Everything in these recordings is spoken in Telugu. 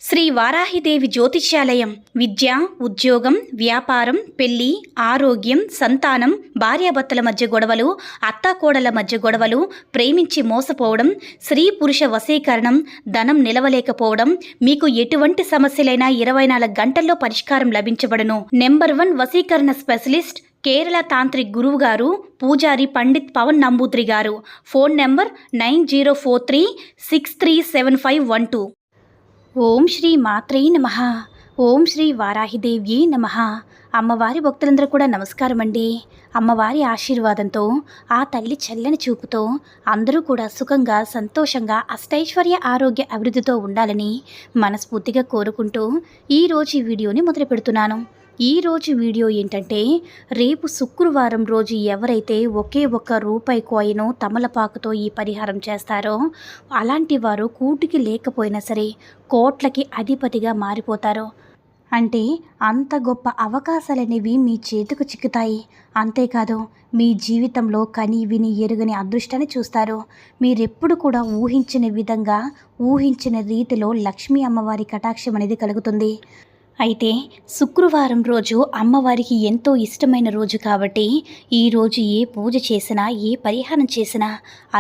శ్రీ వారాహిదేవి జ్యోతిష్యాలయం విద్య, ఉద్యోగం, వ్యాపారం, పెళ్లి, ఆరోగ్యం, సంతానం, భార్యాభర్తల మధ్య గొడవలు, అత్తాకోడల మధ్య గొడవలు, ప్రేమించి మోసపోవడం, స్త్రీ పురుష వశీకరణం, ధనం నిలవలేకపోవడం, మీకు ఎటువంటి సమస్యలైనా 24 గంటల్లో పరిష్కారం లభించబడును. నెంబర్ 1 వశీకరణ స్పెషలిస్ట్ కేరళ తాంత్రిక్ గురువు గారు పూజారి పండిత్ పవన్ నంబూద్రి గారు. Phone number 9043637512. ఓం శ్రీ మాత్రే నమః. ఓం శ్రీ వారాహిదేవ్యే నమః. అమ్మవారి భక్తులందరూ కూడా నమస్కారం అండి. అమ్మవారి ఆశీర్వాదంతో, ఆ తల్లి చల్లని చూపుతో అందరూ కూడా సుఖంగా, సంతోషంగా, అష్టైశ్వర్య ఆరోగ్య అభివృద్ధితో ఉండాలని మనస్ఫూర్తిగా కోరుకుంటూ ఈరోజు ఈ వీడియోని మొదలు పెడుతున్నాను. ఈరోజు వీడియో ఏంటంటే, రేపు శుక్రవారం రోజు ఎవరైతే ఒకే ఒక్క రూపాయి కాయిను తమలపాకుతో ఈ పరిహారం చేస్తారో అలాంటి వారు కూటికి లేకపోయినా సరే కోట్లకి అధిపతిగా మారిపోతారు. అంటే అంత గొప్ప అవకాశాలనేవి మీ చేతికి చిక్కుతాయి. అంతేకాదు, మీ జీవితంలో కని విని ఎరుగని అదృష్టాన్ని చూస్తారు. మీరెప్పుడు కూడా ఊహించిన విధంగా, ఊహించిన రీతిలో లక్ష్మీ అమ్మవారి కటాక్షం అనేది కలుగుతుంది. అయితే శుక్రవారం రోజు అమ్మవారికి ఎంతో ఇష్టమైన రోజు కాబట్టి ఈరోజు ఏ పూజ చేసినా, ఏ పరిహారం చేసినా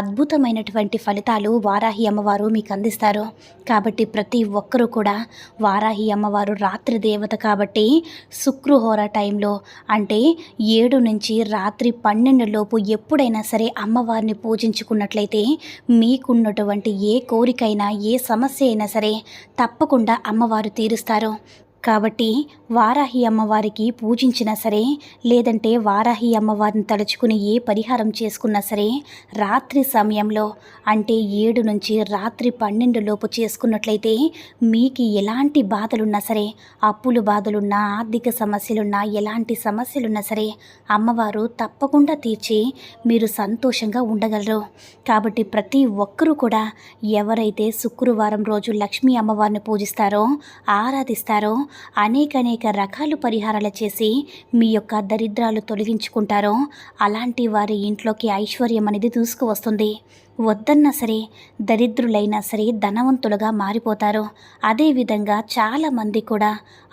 అద్భుతమైనటువంటి ఫలితాలు వారాహి అమ్మవారు మీకు అందిస్తారు. కాబట్టి ప్రతి ఒక్కరూ కూడా వారాహి అమ్మవారు రాత్రి దేవత కాబట్టి శుక్రహోర టైంలో, అంటే 7 నుంచి రాత్రి 12 లోపు ఎప్పుడైనా సరే అమ్మవారిని పూజించుకున్నట్లయితే మీకున్నటువంటి ఏ కోరికైనా, ఏ సమస్య అయినా సరే తప్పకుండా అమ్మవారు తీరుస్తారు. కాబట్టి వారాహి అమ్మవారికి పూజించినా సరే, లేదంటే వారాహి అమ్మవారిని తలుచుకుని ఏ పరిహారం చేసుకున్నా సరే రాత్రి సమయంలో, అంటే 7 నుంచి రాత్రి 12 లోపు చేసుకున్నట్లయితే మీకు ఎలాంటి బాధలున్నా సరే, అప్పులు బాధలున్నా, ఆర్థిక సమస్యలున్నా, ఎలాంటి సమస్యలున్నా సరే అమ్మవారు తప్పకుండా తీర్చి మీరు సంతోషంగా ఉండగలరు. కాబట్టి ప్రతి ఒక్కరూ కూడా ఎవరైతే శుక్రవారం రోజు లక్ష్మీ అమ్మవారిని పూజిస్తారో, ఆరాధిస్తారో, అనేక రకాల పరిహారాలు చేసి మీ యొక్క దరిద్రాలు తొలగించుకుంటారో అలాంటి వారి ఇంట్లోకి ఐశ్వర్యం అనేది దూసుకువస్తుంది. వద్దన్నా సరే దరిద్రులైనా సరే ధనవంతులుగా మారిపోతారు. అదేవిధంగా చాలామంది కూడా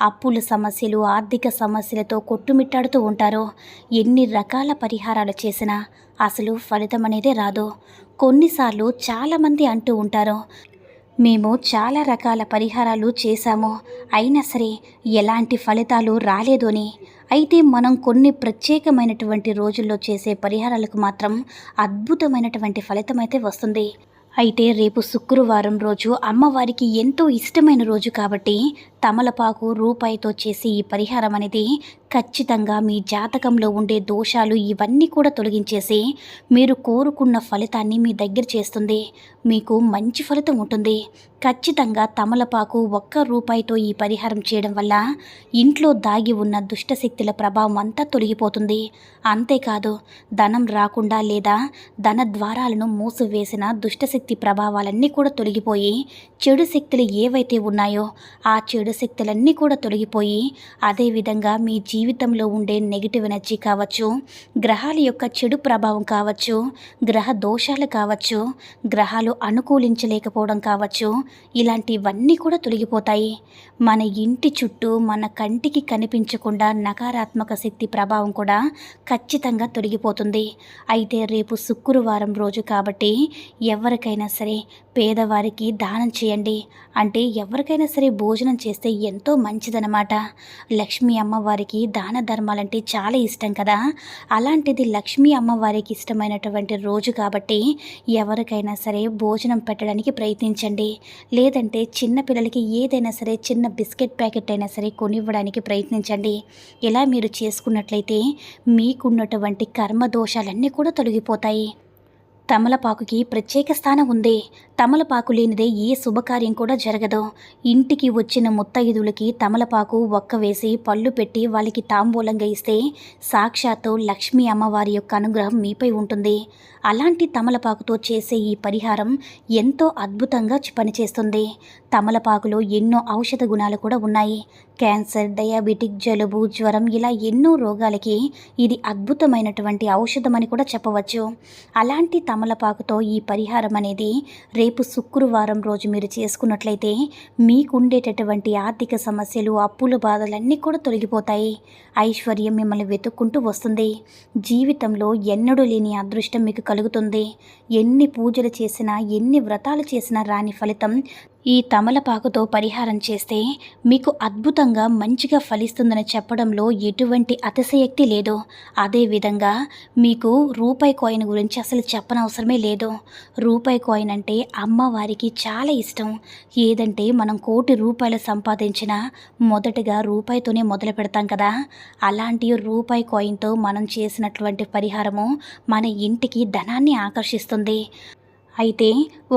అప్పుల సమస్యలు, ఆర్థిక సమస్యలతో కొట్టుమిట్టాడుతూ ఉంటారు. ఎన్ని రకాల పరిహారాలు చేసినా అసలు ఫలితం అనేది రాదు. కొన్నిసార్లు చాలామంది అంటూ ఉంటారు, మేము చాలా రకాల పరిహారాలు చేశాము, అయినా సరే ఎలాంటి ఫలితాలు రాలేదు అని. అయితే మనం కొన్ని ప్రత్యేకమైనటువంటి రోజుల్లో చేసే పరిహారాలకు మాత్రం అద్భుతమైనటువంటి ఫలితం అయితే వస్తుంది. అయితే రేపు శుక్రవారం రోజు అమ్మవారికి ఎంతో ఇష్టమైన రోజు కాబట్టి తమలపాకు రూపాయితో చేసి ఈ పరిహారం అనేది ఖచ్చితంగా మీ జాతకంలో ఉండే దోషాలు ఇవన్నీ కూడా తొలగించేసి మీరు కోరుకున్న ఫలితాన్ని మీ దగ్గర చేస్తుంది. మీకు మంచి ఫలితం ఉంటుంది. ఖచ్చితంగా తమలపాకు 1 రూపాయితో ఈ పరిహారం చేయడం వల్ల ఇంట్లో దాగి ఉన్న దుష్టశక్తుల ప్రభావం అంతా తొలగిపోతుంది. అంతేకాదు, ధనం రాకుండా లేదా ధన ద్వారాలను మూసివేసిన దుష్టశక్తి ప్రభావాలన్నీ కూడా తొలగిపోయి చెడు శక్తులు ఏవైతే ఉన్నాయో ఆ చెడు శక్తులన్నీ కూడా తొలగిపోయి, అదేవిధంగా మీ జీవితంలో ఉండే నెగిటివ్ ఎనర్జీ కావచ్చు, గ్రహాల యొక్క చెడు ప్రభావం కావచ్చు, గ్రహ దోషాలు కావచ్చు, గ్రహాలు అనుకూలించలేకపోవడం కావచ్చు, ఇలాంటివన్నీ కూడా తొలగిపోతాయి. మన ఇంటి చుట్టూ మన కంటికి కనిపించకుండా నకారాత్మక శక్తి ప్రభావం కూడా ఖచ్చితంగా తొలగిపోతుంది. అయితే రేపు శుక్రవారం రోజు కాబట్టి ఎవరికైనా సరే పేదవారికి దానం చేయండి. అంటే ఎవరికైనా సరే భోజనం చేస్తే ఎంతో మంచిదన్నమాట. లక్ష్మీ అమ్మవారికి దాన ధర్మాలంటే చాలా ఇష్టం కదా. అలాంటిది లక్ష్మీ అమ్మవారికి ఇష్టమైనటువంటి రోజు కాబట్టి ఎవరికైనా సరే భోజనం పెట్టడానికి ప్రయత్నించండి. లేదంటే చిన్నపిల్లలకి ఏదైనా సరే చిన్న బిస్కెట్ ప్యాకెట్ అయినా సరే కొనివ్వడానికి ప్రయత్నించండి. ఇలా మీరు చేసుకున్నట్లయితే మీకున్నటువంటి కర్మ దోషాలన్నీ కూడా తొలగిపోతాయి. తమలపాకుకి ప్రత్యేక స్థానం ఉంది. తమలపాకు లేనిదే ఏ శుభకార్యం కూడా జరగదు. ఇంటికి వచ్చిన ముత్తైదులకి తమలపాకు వేసి పళ్ళు పెట్టి వాళ్ళకి తాంబూలంగా ఇస్తే సాక్షాత్తు లక్ష్మీ అమ్మవారి యొక్క అనుగ్రహం మీపై ఉంటుంది. అలాంటి తమలపాకుతో చేసే ఈ పరిహారం ఎంతో అద్భుతంగా పనిచేస్తుంది. తమలపాకులో ఎన్నో ఔషధ గుణాలు కూడా ఉన్నాయి. క్యాన్సర్, డయాబెటిక్, జలుబు, జ్వరం ఇలా ఎన్నో రోగాలకి ఇది అద్భుతమైనటువంటి ఔషధం అని కూడా చెప్పవచ్చు. అలాంటి తమలపాకుతో ఈ పరిహారం అనేది రేపు శుక్రవారం రోజు మీరు చేసుకున్నట్లయితే మీకుండేటటువంటి ఆర్థిక సమస్యలు, అప్పుల బాధలన్నీ కూడా తొలగిపోతాయి. ఐశ్వర్యం మిమ్మల్ని వెతుక్కుంటూ వస్తుంది. జీవితంలో ఎన్నడూ లేని అదృష్టం మీకు కలుగుతుంది. ఎన్ని పూజలు చేసినా, ఎన్ని వ్రతాలు చేసినా రాని ఫలితం ఈ తమలపాకుతో పరిహారం చేస్తే మీకు అద్భుతంగా మంచిగా ఫలిస్తుందని చెప్పడంలో ఎటువంటి అతిశయోక్తి లేదు. అదేవిధంగా మీకు రూపాయి కాయిన్ గురించి అసలు చెప్పనవసరమే లేదు. రూపాయి కాయిన్ అంటే అమ్మవారికి చాలా ఇష్టం. ఏదంటే మనం 1,00,00,000 రూపాయలు సంపాదించినా మొదటగా రూపాయితోనే మొదలు పెడతాం కదా. అలాంటి రూపాయి కాయిన్తో మనం చేసినటువంటి పరిహారము మన ఇంటికి ధనాన్ని ఆకర్షిస్తుంది. అయితే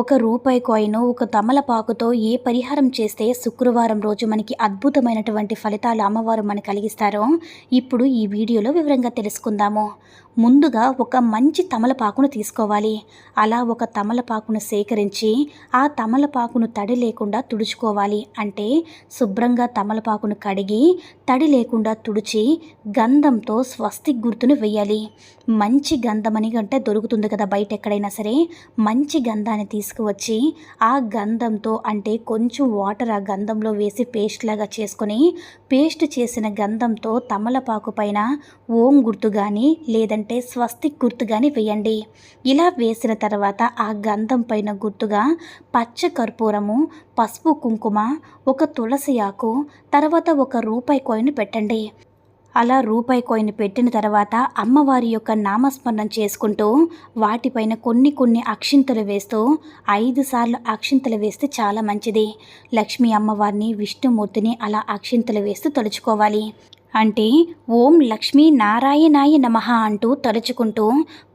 ఒక రూపాయి కాయిన్, ఒక తమలపాకుతో ఏ పరిహారం చేస్తే శుక్రవారం రోజు మనకి అద్భుతమైనటువంటి ఫలితాలు అమ్మవారు మనకు కలిగిస్తారో ఇప్పుడు ఈ వీడియోలో వివరంగా తెలుసుకుందాము. ముందుగా ఒక మంచి తమలపాకును తీసుకోవాలి. అలా ఒక తమలపాకును సేకరించి ఆ తమలపాకును తడి లేకుండా తుడుచుకోవాలి. అంటే శుభ్రంగా తమలపాకును కడిగి తడి లేకుండా తుడిచి గంధంతో స్వస్తిక్ గుర్తును వేయాలి. మంచి గంధం అని అంటే దొరుకుతుంది కదా బయట ఎక్కడైనా సరే, మంచి గంధాన్ని తీసుకువచ్చి ఆ గంధంతో అంటే కొంచెం వాటర్ ఆ గంధంలో వేసి పేస్ట్ లాగా చేసుకొని పేస్ట్ చేసిన గంధంతో తమలపాకు పైన ఓం గుర్తు కానీ లేదంటే స్వస్తిక్ గుర్తు కానీ వేయండి. ఇలా వేసిన తర్వాత ఆ గంధం పైన గుర్తుగా పచ్చ కర్పూరము, పసుపు, కుంకుమ, ఒక తులసి ఆకు, తర్వాత ఒక రూపాయి కాయిన్ పెట్టండి. అలా రూపాయి కాయిన్ పెట్టిన తర్వాత అమ్మవారి యొక్క నామస్మరణం చేసుకుంటూ వాటిపైన కొన్ని అక్షింతలు వేస్తూ 5 సార్లు అక్షింతలు వేస్తే చాలా మంచిది. లక్ష్మీ అమ్మవారిని, విష్ణుమూర్తిని అలా అక్షింతలు వేస్తూ తలుచుకోవాలి. అంటే ఓం లక్ష్మీ నారాయణాయ నమః అంటూ తలుచుకుంటూ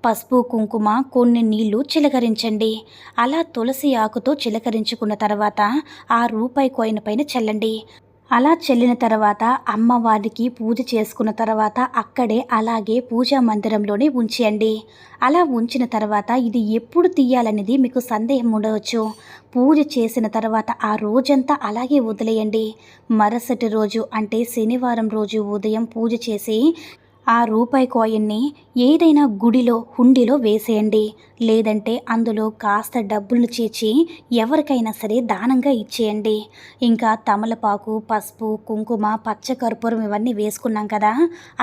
పసుపు, కుంకుమ, కొన్ని నీళ్లు చిలకరించండి. అలా తులసి ఆకుతో చిలకరించుకున్న తర్వాత ఆ రూపాయి కాయిన్ పైన చల్లండి. అలా చల్లిన తర్వాత అమ్మవారికి పూజ చేసుకున్న తర్వాత అక్కడే అలాగే పూజా మందిరంలోనే ఉంచేయండి. అలా ఉంచిన తర్వాత ఇది ఎప్పుడు తీయాలనేది మీకు సందేహం ఉండవచ్చు. పూజ చేసిన తర్వాత ఆ రోజంతా అలాగే వదిలేయండి. మరుసటి రోజు అంటే శనివారం రోజు ఉదయం పూజ చేసి ఆ రూపాయి కాయిన్ని ఏదైనా గుడిలో హుండీలో వేసేయండి. లేదంటే అందులో కాస్త డబ్బులు చేర్చి ఎవరికైనా సరే దానంగా ఇచ్చేయండి. ఇంకా తమలపాకు, పసుపు, కుంకుమ, పచ్చ కర్పూరం ఇవన్నీ వేసుకున్నాం కదా,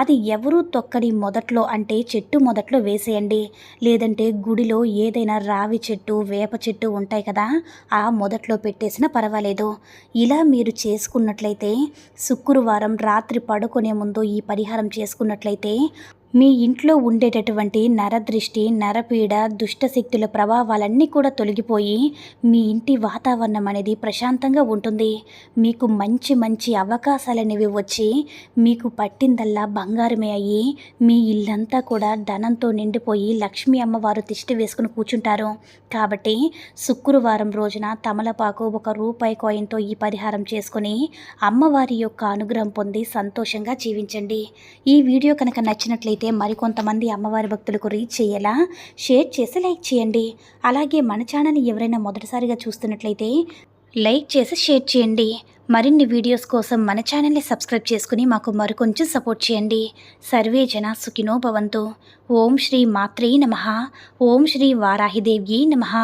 అది ఎవరూ తొక్కని మొదట్లో అంటే చెట్టు మొదట్లో వేసేయండి. లేదంటే గుడిలో ఏదైనా రావి చెట్టు, వేప చెట్టు ఉంటాయి కదా, ఆ మొదట్లో పెట్టేసినా పర్వాలేదు. ఇలా మీరు చేసుకున్నట్లయితే శుక్రవారం రాత్రి పడుకునే ముందు ఈ పరిహారం చేసుకున్నట్లయితే మీ ఇంట్లో ఉండేటటువంటి నరదృష్టి, నరపీడ, దుష్టశక్తుల ప్రభావాలన్నీ కూడా తొలగిపోయి మీ ఇంటి వాతావరణం అనేది ప్రశాంతంగా ఉంటుంది. మీకు మంచి అవకాశాలనేవి వచ్చి మీకు పట్టిందల్లా బంగారమే అయ్యి మీ ఇల్లంతా కూడా ధనంతో నిండిపోయి లక్ష్మీ అమ్మవారు తిష్టి వేసుకుని కూర్చుంటారు. కాబట్టి శుక్రవారం రోజున తమలపాకు, ఒక రూపాయి కాయిన్తో ఈ పరిహారం చేసుకుని అమ్మవారి యొక్క అనుగ్రహం పొంది సంతోషంగా జీవించండి. ఈ వీడియో కనుక నచ్చినట్లయితే మరికొంతమంది అమ్మవారి భక్తులకు రీచ్ చేయేలా షేర్ చేసి లైక్ చేయండి. అలాగే మన ఛానల్ని ఎవరైనా మొదటిసారిగా చూస్తున్నట్లయితే లైక్ చేసి షేర్ చేయండి. మరిన్ని వీడియోస్ కోసం మన ఛానల్ని సబ్స్క్రైబ్ చేసుకుని మాకు మరికొంచెం సపోర్ట్ చేయండి. సర్వే జన సుఖినో భవంతు. ఓం శ్రీ మాత్రే నమః. ఓం శ్రీ వారాహిదేవ్యై నమః.